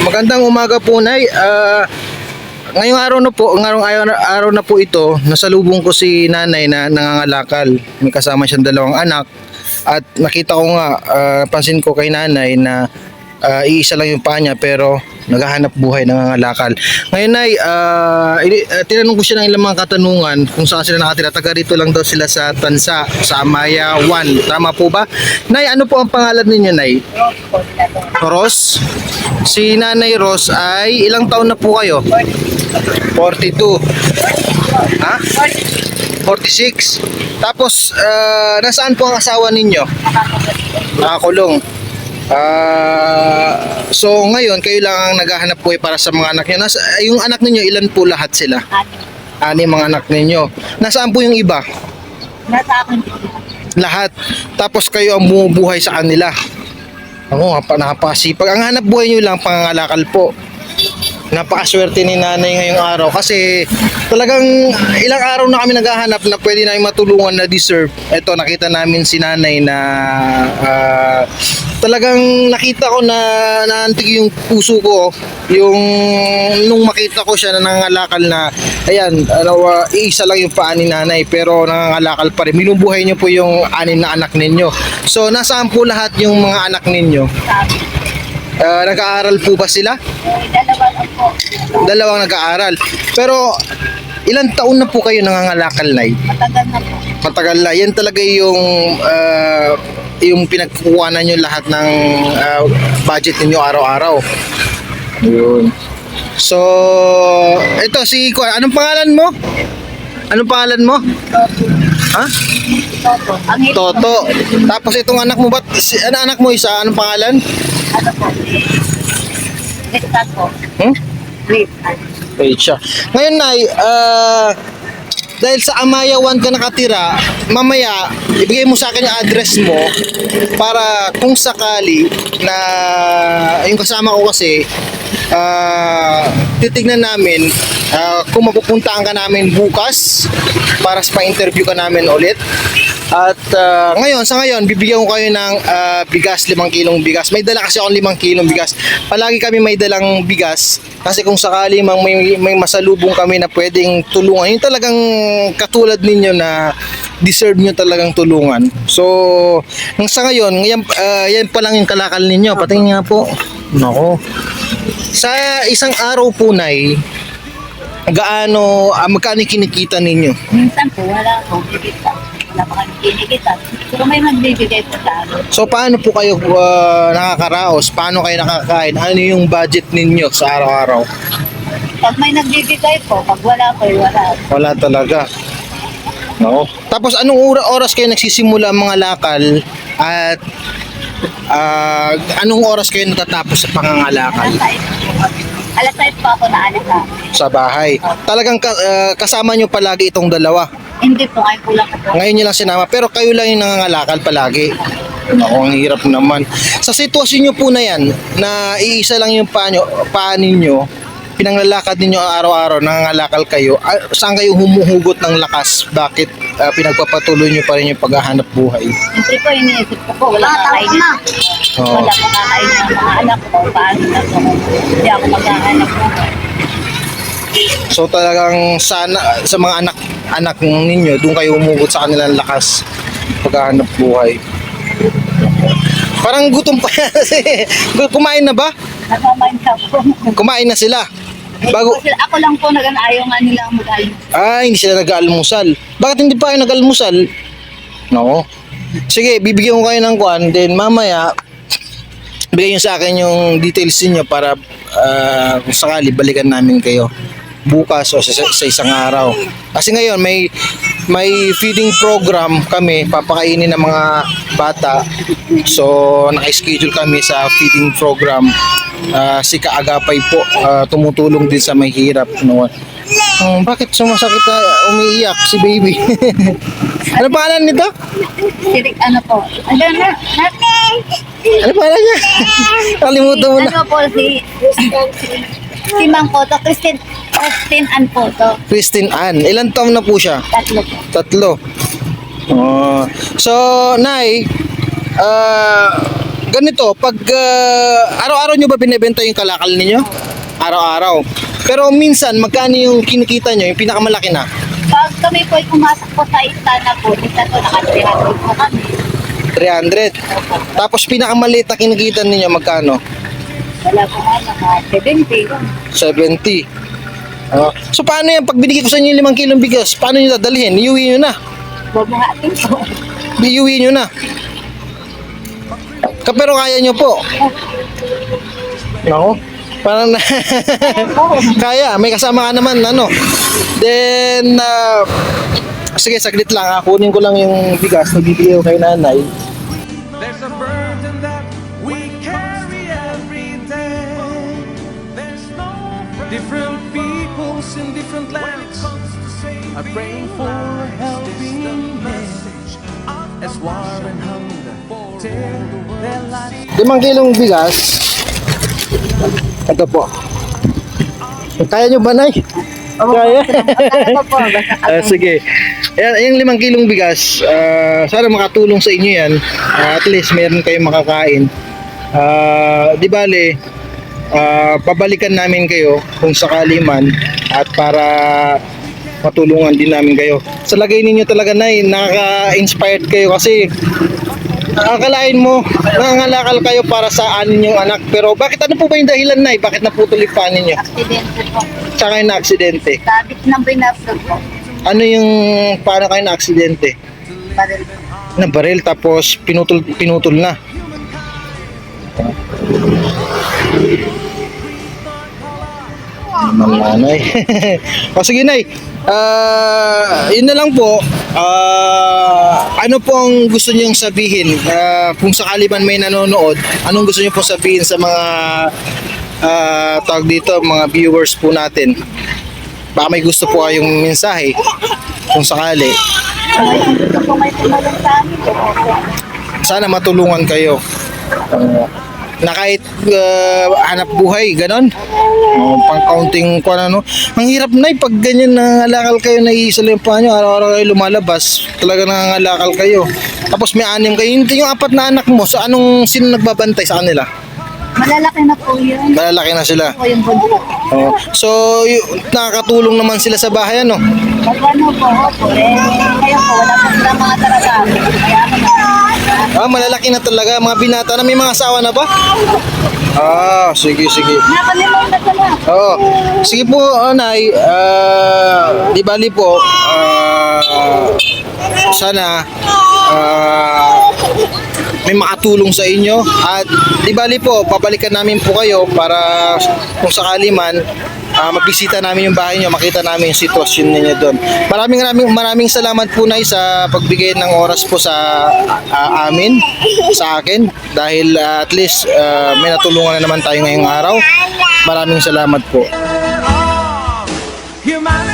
Magandang umaga po, Nay. Ngayong araw na po ito, nasalubong ko si nanay na nangangalakal. May kasama siyang dalawang anak. At nakita ko nga, pansin ko kay nanay na iisa lang yung paa niya pero naghahanap buhay, nangangalakal. Ngayon, Nay, tinanong ko siya ng ilang mga katanungan kung saan sila nakatira. Taga rito lang daw sila sa Tansa, sa Amaya 1. Tama po ba? Nay, ano po ang pangalan ninyo, Nay? Ros? Si Nanay Ros ay ilang taon na po kayo? 42. Ha? 46. Tapos, nasaan po ang asawa ninyo? Nakakulong. So ngayon kayo lang ang naghahanap buhay para sa mga anak niyo. Yung anak niyo ilan po lahat sila? Ani mga anak niyo. Nasaan po yung iba? Nasa akin. Lahat. Tapos kayo ang bumubuhay sa kanila. Ako, napakasipag. Ang hanap buhay niyo lang pangangalakal po. Napakaswerte ni nanay ngayong araw kasi talagang ilang araw na kami naghahanap na pwede namin matulungan na deserve. Ito, nakita namin si nanay na talagang nakita ko na naantig yung puso ko yung nung makita ko siya na nangangalakal na ayan, isa lang yung paa ni nanay pero nangangalakal pa rin. Binubuhay niyo po yung 6 na anak ninyo. So nasaan po lahat yung mga anak ninyo? Nag-aaral po ba sila? Dalawa lang po. Dalawang nag-aaral. Pero ilang taon na po kayo nangangalakal, Nay? Matagal na po. Matagal na. Yan talaga yung pinagkukuhanan nyo lahat ng budget ninyo araw-araw. Yun. So, ito si anong pangalan mo? Anong pangalan mo? Ha? Toto. Ang hit Toto. Tapos itong anak mo ba? Anak mo isa, anong pangalan? Ano po? Litan po. Litan. Wait siya. Ngayon, Nay, dahil sa Amaya 1 ka nakatira, mamaya, ibigay mo sa akin yung address mo para kung sakali na yung kasama ko kasi, titignan namin kung mapupuntaan ka namin bukas para sa pa-interview ka namin ulit. At sa ngayon, bibigyan ko kayo ng bigas, 5 kilong bigas. May dala kasi akong 5 kilong bigas. Palagi kami may dalang bigas kasi kung sakali may masalubong kami na pwedeng tulungan, yung talagang katulad ninyo na deserve nyo talagang tulungan. So, sa ngayon, yan pa lang yung kalakal ninyo. Patingin nga po. Nako. Sa isang araw po, Nay, magkano kinikita ninyo? Minsan po, wala po. Bibigta. Wala pa kami kinikita. Pero may magbibigay po sa amin. So paano po kayo nakakaraos? Paano kayo nakakain? Ano yung budget ninyo sa araw-araw? Pag may nagbibigay po, pag wala po, wala. Wala talaga. No. Tapos anong oras kayo nagsisimula mga lakal at anong oras kayo natatapos sa pangangalakal? Alas 5 po ako naalis na. Sa bahay. Talagang kasama nyo palagi itong dalawa. Hindi po, ay kulang ko po. Ngayon nyo lang sinama pero kayo lang yung nangangalakal palagi. Ako, ang hirap naman. Sa sitwasyon nyo po na yan, na iisa lang yung paa ninyo, pinanglalakad ninyo araw-araw, nangangalakal kayo, saan kayo humuhugot ng lakas? Bakit pinagpapatuloy nyo pa rin yung paghahanap buhay? Siyempre po, iniisip ko po, wala kakainin. Oo. Wala po kakainin ng mga anak ko. Paano na po? Hindi ako maghahanap po. So talagang sana sa mga anak ninyo, doon kayo humugot sa kanilang lakas paghahanap buhay. Parang gutom pa kasi. Kumain na ba? Nasamain ka po. Kumain na sila. Bago Ako lang po ayaw nga nila mag-almusal. hindi sila nag-almusal. Bakit hindi pa kayo nag-almusal? No. Sige, bibigyan ko kayo ng kuan, then mamaya bigyan niyo sa akin yung details niyo para kung sakali balikan namin kayo bukas o sa isang araw. Kasi ngayon may feeding program kami, papakainin ng mga bata. So naka-schedule kami sa feeding program. Si Kaagapay po tumutulong din sa may hirap noon. Bakit sumasakit na umiiyak si baby? Ano pangalan nito? Sirik ano po? Ano na? Ano pangalan niya? Kalimutan mo na. Ano po si Mang Poto, Christine Ann Poto. Christine Ann. Ilan taon na po siya? 3 po. 3. So, Nay, ganito, pag araw-araw nyo ba binebenta yung kalakal ninyo? Araw-araw. Pero minsan, magkano yung kinikita nyo, yung pinakamalaki na? Pag kami po ay pumasok po sa istana po, minsan po naka-300 po kami. 300. Tapos pinakamaliit na kinikita ninyo, magkano? Wala po nga mga 70. 70. So paano yan, pag binigay ko sa inyo yung 5 kilong bigas, paano nyo dadalhin? Iuwi nyo na. Bubuhatin po. Iuwi nyo na. Pero kaya nyo po. No? Parang na kaya, may kasama ka naman, ano. Then, sige, saglit lang, kunin ko lang yung bigas na bibigay ko kay nanay. There's a burden that we carry every day. There's no different peoples in different lands are praying for a helping message as war and hunger tear their lives. 5 kilong bigas. Ito po. Kaya nyo ba, Nay? Kaya? Ano po, basta Sige. Ayan, yung 5 kilong bigas, sana makatulong sa inyo yan. At least meron kayong makakain. Di bale, pabalikan namin kayo kung sakali man at para matulungan din namin kayo. Sa lagay ninyo talaga, Nay, nakaka-inspired kayo kasi akalain mo, nangangalakal kayo para sa anin yung anak. Pero bakit, ano po ba yung dahilan, Nay? Bakit naputol yung paa ninyo? aksidente po. Tsaka yung na-aksidente. Sabit ng binapsog po. Ano yung, paano kayo na-aksidente? Baril po. Na baril tapos pinutol na. Nanay. O sige, Nay. Yun na lang po. Ano po ang gusto niyong sabihin? Kung sakali man may nanonood, anong gusto niyo po sabihin sa mga tawag dito, mga viewers po natin? Baka may gusto po kayong mensahe kung sakali. Gusto po may tumulong sa amin. Sana matulungan kayo. Na kahit hanap buhay, ganon. Pang-counting ko ano. Ang hirap, Nay, pag ganyan nangangalakal kayo, naiisa lang yung paa nyo, araw-araw kayo lumalabas, talaga nangangalakal kayo. Tapos may 6 kayo, yung 4 na anak mo, so sino nagbabantay sa kanila? Malalaki na po yun. Malalaki na sila. Po yung bunso. So, nakakatulong naman sila sa bahay, ano? Pag ano po, opo, ngayon po, wala po silang mga trabaho. Kaya ano na. Malalaki na talaga, mga binata na, may mga asawa na ba? Sige. Nakalimutan ko na. Oo. Sige po, Nay. Di bali po, sana may makatulong sa inyo at di bali po, babalikan namin po kayo para kung sakali man magbisita namin yung bahay nyo, makita namin yung sitwasyon ninyo doon. Maraming salamat po, Nay, sa pagbigay ng oras po sa amin, sa akin, dahil at least may natulungan na naman tayo ngayong araw. Maraming salamat po. Humanity.